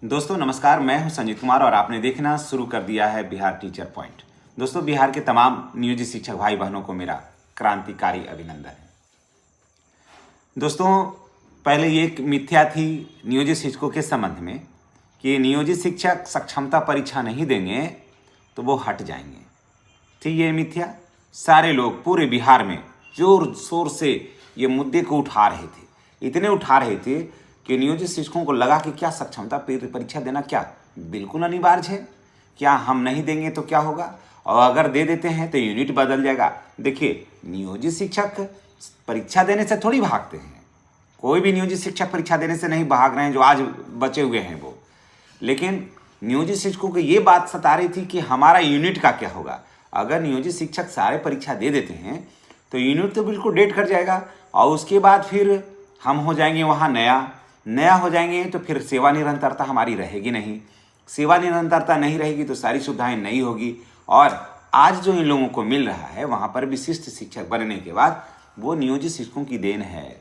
दोस्तों नमस्कार, मैं हूं संजीत कुमार और आपने देखना शुरू कर दिया है बिहार टीचर पॉइंट। दोस्तों, बिहार के तमाम नियोजित शिक्षक भाई बहनों को मेरा क्रांतिकारी अभिनंदन है। दोस्तों, पहले ये एक मिथ्या थी नियोजित शिक्षकों के संबंध में कि नियोजित शिक्षक सक्षमता परीक्षा नहीं देंगे तो वो हट जाएंगे। ठीक, ये मिथ्या सारे लोग पूरे बिहार में जोर शोर से ये मुद्दे को उठा रहे थे, इतने उठा रहे थे कि नियोजित शिक्षकों को लगा कि क्या सक्षमता परीक्षा देना क्या बिल्कुल अनिवार्य है, क्या हम नहीं देंगे तो क्या होगा, और अगर दे देते हैं तो यूनिट बदल जाएगा। देखिए, नियोजित शिक्षक परीक्षा देने से थोड़ी भागते हैं, कोई भी नियोजित शिक्षक परीक्षा देने से नहीं भाग रहे हैं जो आज बचे हुए हैं वो, लेकिन नियोजित शिक्षकों को ये बात सता रही थी कि हमारा यूनिट का क्या होगा। अगर नियोजित शिक्षक सारे परीक्षा दे देते हैं तो यूनिट तो बिल्कुल डेड कर जाएगा और उसके बाद फिर हम हो जाएंगे वहाँ नया हो जाएंगे, तो फिर सेवा निरंतरता हमारी रहेगी नहीं। सेवा निरंतरता नहीं रहेगी तो सारी सुविधाएं नहीं होगी, और आज जो इन लोगों को मिल रहा है वहाँ पर विशिष्ट शिक्षक बनने के बाद वो नियोजित शिक्षकों की देन है,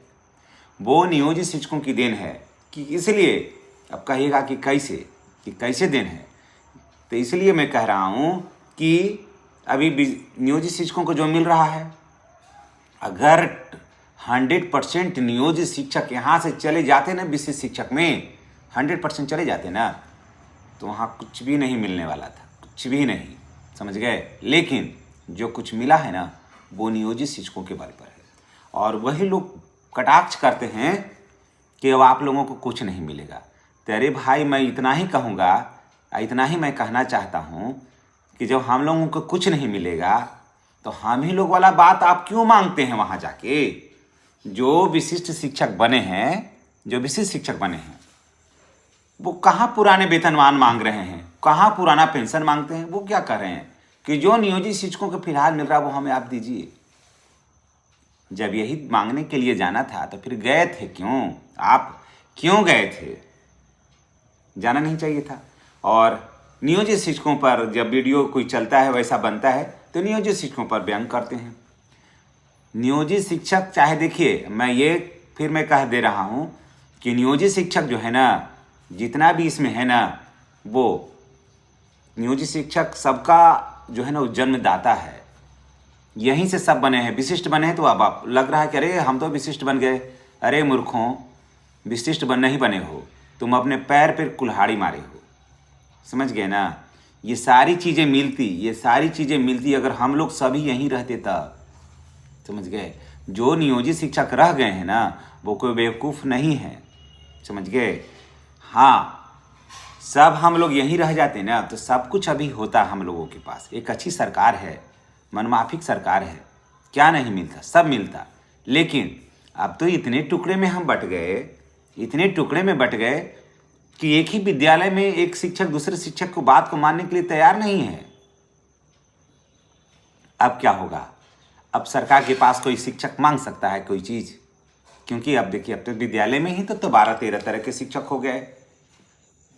वो नियोजित शिक्षकों की देन है। कि इसलिए अब कहिएगा कि कैसे देन है, तो इसलिए मैं कह रहा हूँ कि अभी नियोजित शिक्षकों को जो मिल रहा है, अगर 100% नियोजित शिक्षक यहाँ से चले जाते ना, विशिष्ट शिक्षक में 100% चले जाते ना, तो वहाँ कुछ भी नहीं मिलने वाला था, कुछ भी नहीं, समझ गए। लेकिन जो कुछ मिला है ना, वो नियोजित शिक्षकों के बल पर है, और वही लोग कटाक्ष करते हैं कि अब आप लोगों को कुछ नहीं मिलेगा। तेरे भाई, मैं इतना ही कहूँगा, इतना ही मैं कहना चाहता हूँ कि जब हम लोगों को कुछ नहीं मिलेगा तो हम ही लोग वाला बात आप क्यों मांगते हैं वहाँ जाके। जो विशिष्ट शिक्षक बने हैं वो कहाँ पुराने वेतनमान मांग रहे हैं, कहाँ पुराना पेंशन मांगते हैं। वो क्या कर रहे हैं कि जो नियोजित शिक्षकों को फिलहाल मिल रहा है वो हमें आप दीजिए। जब यही मांगने के लिए जाना था तो फिर गए थे क्यों? आप क्यों गए थे? जाना नहीं चाहिए था। और नियोजित शिक्षकों पर जब वीडियो कोई चलता है, वैसा बनता है, तो नियोजित शिक्षकों पर व्यंग करते हैं। नियोजित शिक्षक, चाहे देखिए, मैं कह दे रहा हूँ कि नियोजित शिक्षक जो है ना, जितना भी इसमें है ना, वो नियोजित शिक्षक सबका जो है ना वो जन्मदाता है। यहीं से सब बने हैं, विशिष्ट बने हैं। तो अब आप लग रहा है कि अरे हम तो विशिष्ट बन गए। अरे मूर्खों, विशिष्ट नहीं बने हो, तुम अपने पैर पर कुल्हाड़ी मारे हो, समझ गए ना। ये सारी चीज़ें मिलती अगर हम लोग सभी यहीं रहते तब, समझ गए। जो नियोजित शिक्षक रह गए हैं ना, वो कोई बेवकूफ़ नहीं है, समझ गए। हाँ, सब हम लोग यहीं रह जाते ना तो सब कुछ अभी होता हम लोगों के पास। एक अच्छी सरकार है, मनमाफिक सरकार है, क्या नहीं मिलता, सब मिलता। लेकिन अब तो इतने टुकड़े में बट गए कि एक ही विद्यालय में एक शिक्षक दूसरे शिक्षक को बात को मानने के लिए तैयार नहीं है। अब क्या होगा? अब सरकार के पास कोई शिक्षक मांग सकता है कोई चीज़? क्योंकि अब देखिए, अब तो विद्यालय में ही तो 12-13 तरह के शिक्षक हो गए,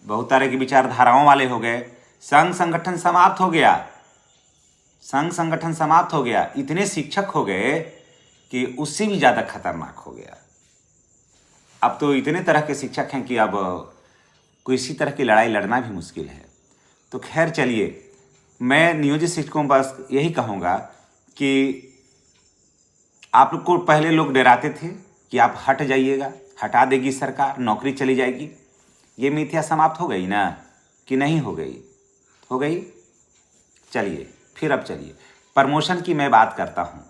बहुत तरह की विचारधाराओं वाले हो गए। संघ संगठन समाप्त हो गया, इतने शिक्षक हो गए कि उससे भी ज़्यादा खतरनाक हो गया। अब तो इतने तरह के शिक्षक हैं कि अब किसी तरह की लड़ाई लड़ना भी मुश्किल है। तो खैर चलिए, मैं नियोजित शिक्षकों बस यही कहूँगा कि आप लोग को पहले लोग डराते थे कि आप हट जाइएगा, हटा देगी सरकार, नौकरी चली जाएगी। ये मिथ्या समाप्त हो गई ना, कि नहीं हो गई? हो गई। चलिए फिर, अब चलिए प्रमोशन की मैं बात करता हूँ।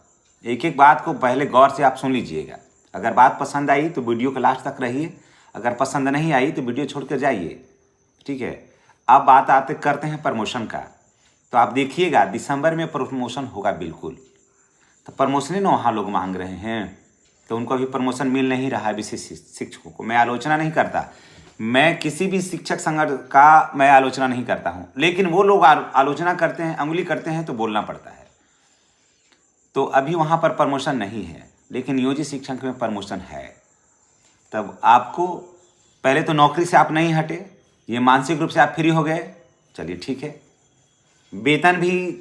एक एक बात को पहले गौर से आप सुन लीजिएगा। अगर बात पसंद आई तो वीडियो के लास्ट तक रहिए, अगर पसंद नहीं आई तो वीडियो छोड़ कर जाइए, ठीक है। अब बात करते हैं प्रमोशन का। तो आप देखिएगा, दिसंबर में प्रमोशन होगा बिल्कुल। तो प्रमोशन ना वहाँ लोग मांग रहे हैं, तो उनको अभी प्रमोशन मिल नहीं रहा है विशिष्ट शिक्षकों को। मैं आलोचना नहीं करता, मैं किसी भी शिक्षक संगठन का मैं आलोचना नहीं करता हूँ, लेकिन वो लोग आलोचना करते हैं, अंगुली करते हैं, तो बोलना पड़ता है। तो अभी वहाँ पर प्रमोशन नहीं है, लेकिन नियोजित शिक्षक में प्रमोशन है। तब आपको पहले तो नौकरी से आप नहीं हटे, ये मानसिक रूप से आप फ्री हो गए, चलिए ठीक है। वेतन भी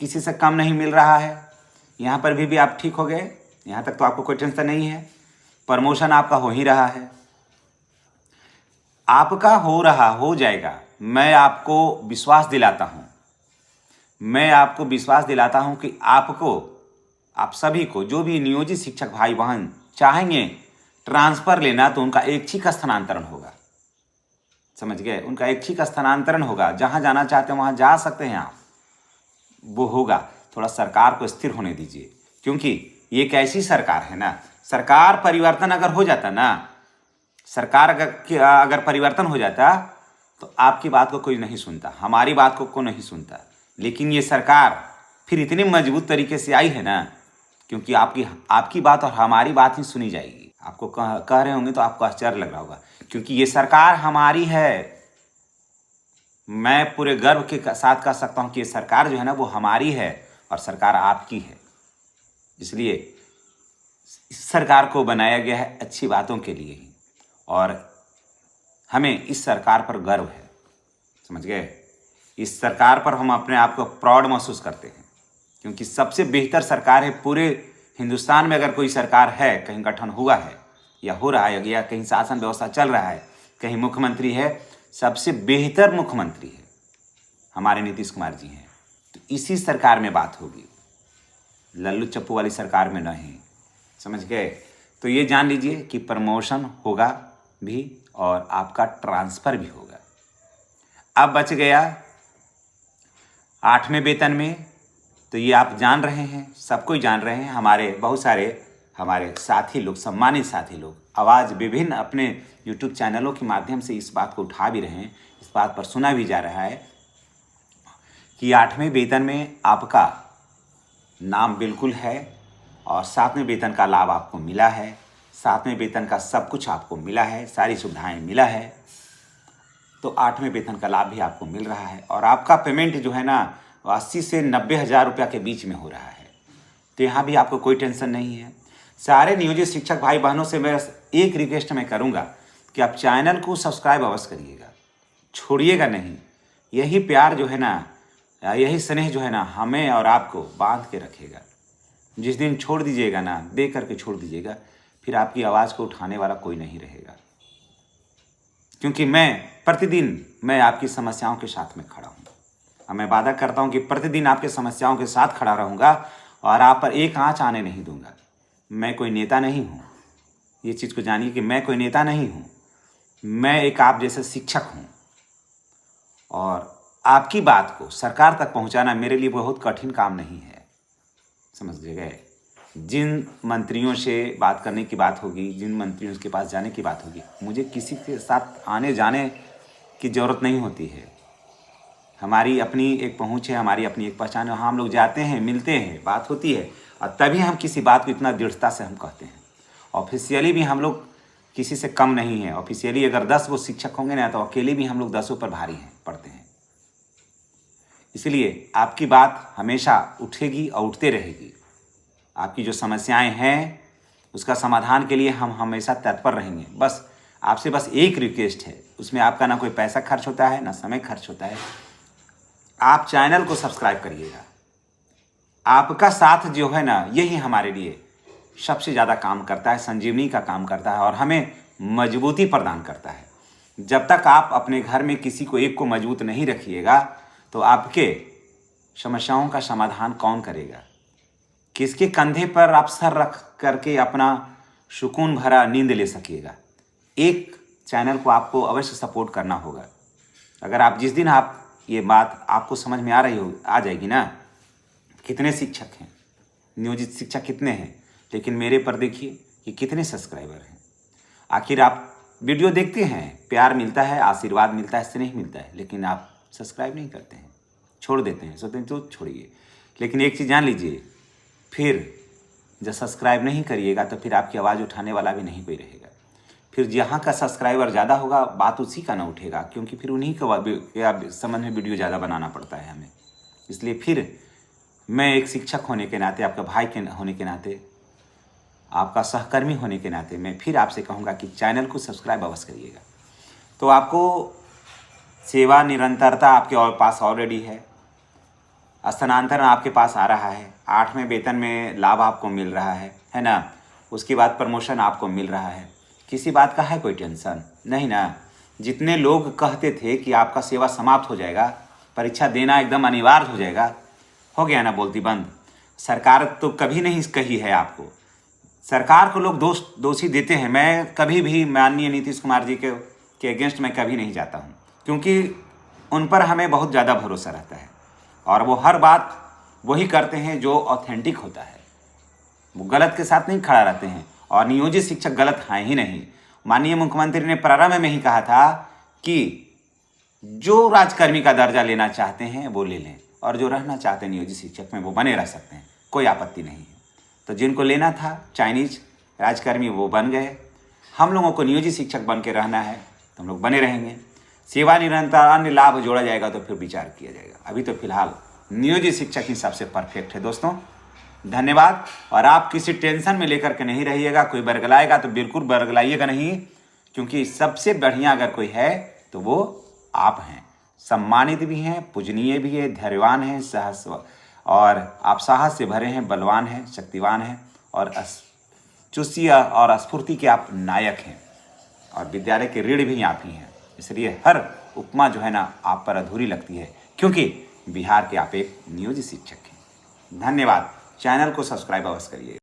किसी से कम नहीं मिल रहा है, यहाँ पर भी आप ठीक हो गए, यहाँ तक तो आपको कोई टेंशन नहीं है। प्रमोशन आपका हो ही रहा है। आपका हो जाएगा। मैं आपको विश्वास दिलाता हूँ, मैं आपको विश्वास दिलाता हूँ कि आपको, आप सभी को, जो भी नियोजित शिक्षक भाई बहन चाहेंगे ट्रांसफ़र लेना, तो उनका ऐच्छिक स्थानांतरण होगा। समझ गए? उनका ऐच्छिक स्थानांतरण होगा। जहाँ जाना चाहते हैं वहाँ जा सकते हैं आप, वो होगा। थोड़ा सरकार को स्थिर होने दीजिए, क्योंकि ये एक ऐसी सरकार है ना, सरकार परिवर्तन अगर हो जाता ना, सरकार अगर परिवर्तन हो जाता तो आपकी बात को कोई नहीं सुनता, हमारी बात को नहीं सुनता। लेकिन ये सरकार फिर इतनी मजबूत तरीके से आई है ना, क्योंकि आपकी बात और हमारी बात ही सुनी जाएगी। आपको कह रहे होंगे तो आपको आश्चर्य लग रहा होगा, क्योंकि ये सरकार हमारी है। मैं पूरे गर्व के साथ कह सकता हूँ कि ये सरकार जो है ना वो हमारी है और सरकार आपकी है। इसलिए इस सरकार को बनाया गया है अच्छी बातों के लिए ही, और हमें इस सरकार पर गर्व है। समझ गए? इस सरकार पर हम अपने आप को प्राउड महसूस करते हैं, क्योंकि सबसे बेहतर सरकार है पूरे हिंदुस्तान में। अगर कोई सरकार है, कहीं गठन हुआ है या हो रहा है, या कहीं शासन व्यवस्था चल रहा है, कहीं मुख्यमंत्री है, सबसे बेहतर मुख्यमंत्री है हमारे नीतीश कुमार जी हैं। तो इसी सरकार में बात होगी, लल्लू चप्पू वाली सरकार में नहीं। समझ गए? तो ये जान लीजिए कि प्रमोशन होगा भी और आपका ट्रांसफ़र भी होगा। अब बच गया 8वें वेतन में, तो ये आप जान रहे हैं, सब कोई जान रहे हैं। हमारे बहुत सारे हमारे साथी लोग, सम्मानित साथी लोग, आवाज़ विभिन्न अपने यूट्यूब चैनलों के माध्यम से इस बात को उठा भी रहे हैं, इस बात पर सुना भी जा रहा है कि 8वें वेतन में आपका नाम बिल्कुल है और 7वें वेतन का लाभ आपको मिला है, 7वें वेतन का सब कुछ आपको मिला है, सारी सुविधाएं मिला है। तो 8वें वेतन का लाभ भी आपको मिल रहा है, और आपका पेमेंट जो है ना 80 से 90 हज़ार रुपया के बीच में हो रहा है। तो यहाँ भी आपको कोई टेंशन नहीं है। सारे नियोजित शिक्षक भाई बहनों से मैं एक रिक्वेस्ट मैं करूँगा कि आप चैनल को सब्सक्राइब अवश्य करिएगा, छोड़िएगा नहीं। यही प्यार जो है ना, यही स्नेह जो है ना, हमें और आपको बांध के रखेगा। जिस दिन छोड़ दीजिएगा ना, दे करके छोड़ दीजिएगा, फिर आपकी आवाज़ को उठाने वाला कोई नहीं रहेगा। क्योंकि प्रतिदिन मैं आपकी समस्याओं के साथ में खड़ा हूँ, और मैं वादा करता हूँ कि प्रतिदिन आपके समस्याओं के साथ खड़ा रहूँगा और आप पर एक आँच आने नहीं दूंगा। मैं कोई नेता नहीं हूँ, ये चीज़ को जानिए कि मैं कोई नेता नहीं हूँ, मैं एक आप जैसे शिक्षक हूँ। और आपकी बात को सरकार तक पहुँचाना मेरे लिए बहुत कठिन काम नहीं है। समझ गए? जिन मंत्रियों से बात करने की बात होगी, जिन मंत्रियों के पास जाने की बात होगी, मुझे किसी के साथ आने जाने की ज़रूरत नहीं होती है। हमारी अपनी एक पहुँच है, हमारी अपनी एक पहचान है। हम लोग जाते हैं, मिलते हैं, बात होती है, और तभी हम किसी बात को इतना दृढ़ता से हम कहते हैं। ऑफिशियली भी हम लोग किसी से कम नहीं हैं। ऑफिशियली अगर 10 वो शिक्षक होंगे ना, तो अकेले भी हम लोग 10 पर भारी हैं, पड़ते हैं। इसलिए आपकी बात हमेशा उठेगी और उठते रहेगी। आपकी जो समस्याएं हैं उसका समाधान के लिए हम हमेशा तत्पर रहेंगे। बस आपसे बस एक रिक्वेस्ट है, उसमें आपका ना कोई पैसा खर्च होता है, ना समय खर्च होता है। आप चैनल को सब्सक्राइब करिएगा। आपका साथ जो है ना, यही हमारे लिए सबसे ज़्यादा काम करता है, संजीवनी का काम करता है और हमें मजबूती प्रदान करता है। जब तक आप अपने घर में किसी को एक को मजबूत नहीं रखिएगा, तो आपके समस्याओं का समाधान कौन करेगा? किसके कंधे पर आप सर रख करके अपना सुकून भरा नींद ले सकिएगा? एक चैनल को आपको अवश्य सपोर्ट करना होगा। अगर आप जिस दिन आप ये बात आपको समझ में आ जाएगी ना, कितने शिक्षक हैं, नियोजित शिक्षक कितने हैं, लेकिन मेरे पर देखिए कि कितने सब्सक्राइबर हैं। आखिर आप वीडियो देखते हैं, प्यार मिलता है, आशीर्वाद मिलता है, स्नेह मिलता है, लेकिन आप सब्सक्राइब नहीं करते हैं, छोड़ देते हैं। सोचते हैं तो छोड़िए, लेकिन एक चीज़ जान लीजिए, फिर जब सब्सक्राइब नहीं करिएगा तो फिर आपकी आवाज़ उठाने वाला भी नहीं कोई रहेगा। फिर जहाँ का सब्सक्राइबर ज़्यादा होगा, बात उसी का ना उठेगा, क्योंकि फिर उन्हीं के समझ में वीडियो ज़्यादा बनाना पड़ता है हमें। इसलिए फिर मैं एक शिक्षक होने के नाते, आपका भाई के होने के नाते, आपका सहकर्मी होने के नाते मैं फिर आपसे कहूँगा कि चैनल को सब्सक्राइब अवश्य करिएगा। तो आपको सेवा निरंतरता आपके और पास ऑलरेडी है, स्थानांतरण आपके पास आ रहा है, 8वें वेतन में लाभ आपको मिल रहा है ना? उसके बाद प्रमोशन आपको मिल रहा है। किसी बात का है कोई टेंशन नहीं ना? जितने लोग कहते थे कि आपका सेवा समाप्त हो जाएगा, परीक्षा देना एकदम अनिवार्य हो जाएगा, हो गया ना बोलती बंद। सरकार तो कभी नहीं कही है आपको, सरकार को लोग दोषी देते हैं। मैं कभी भी माननीय नीतीश कुमार जी के अगेंस्ट मैं कभी नहीं जाता हूँ, क्योंकि उन पर हमें बहुत ज़्यादा भरोसा रहता है और वो हर बात वही करते हैं जो ऑथेंटिक होता है। वो गलत के साथ नहीं खड़ा रहते हैं और नियोजित शिक्षक गलत हैं ही नहीं। माननीय मुख्यमंत्री ने प्रारंभ में ही कहा था कि जो राजकर्मी का दर्जा लेना चाहते हैं वो ले लें और जो रहना चाहते हैं नियोजित शिक्षक में वो बने रह सकते हैं, कोई आपत्ति नहीं है। तो जिनको लेना था चाइनीज राजकर्मी वो बन गए। हम लोगों को नियोजित शिक्षक बन के रहना है तो हम लोग बने रहेंगे। सेवा निरंतर अन्य लाभ जोड़ा जाएगा तो फिर विचार किया जाएगा। अभी तो फिलहाल नियोजित शिक्षक ही सबसे परफेक्ट है। दोस्तों धन्यवाद। और आप किसी टेंशन में लेकर के नहीं रहिएगा। कोई बरगलाएगा तो बिल्कुल बरगलाइएगा नहीं, क्योंकि सबसे बढ़िया अगर कोई है तो वो आप हैं। सम्मानित भी हैं, पूजनीय भी है, धैर्यवान हैं, साहस और आप साहस से भरे हैं, बलवान हैं, शक्तिवान हैं और चुस्ती और स्फूर्ति के आप नायक हैं और विद्यालय के रीढ़ भी आप ही हैं। इसलिए हर उपमा जो है ना आप पर अधूरी लगती है, क्योंकि बिहार के आप एक नियोजित शिक्षक हैं। धन्यवाद। चैनल को सब्सक्राइब अवश्य करिए।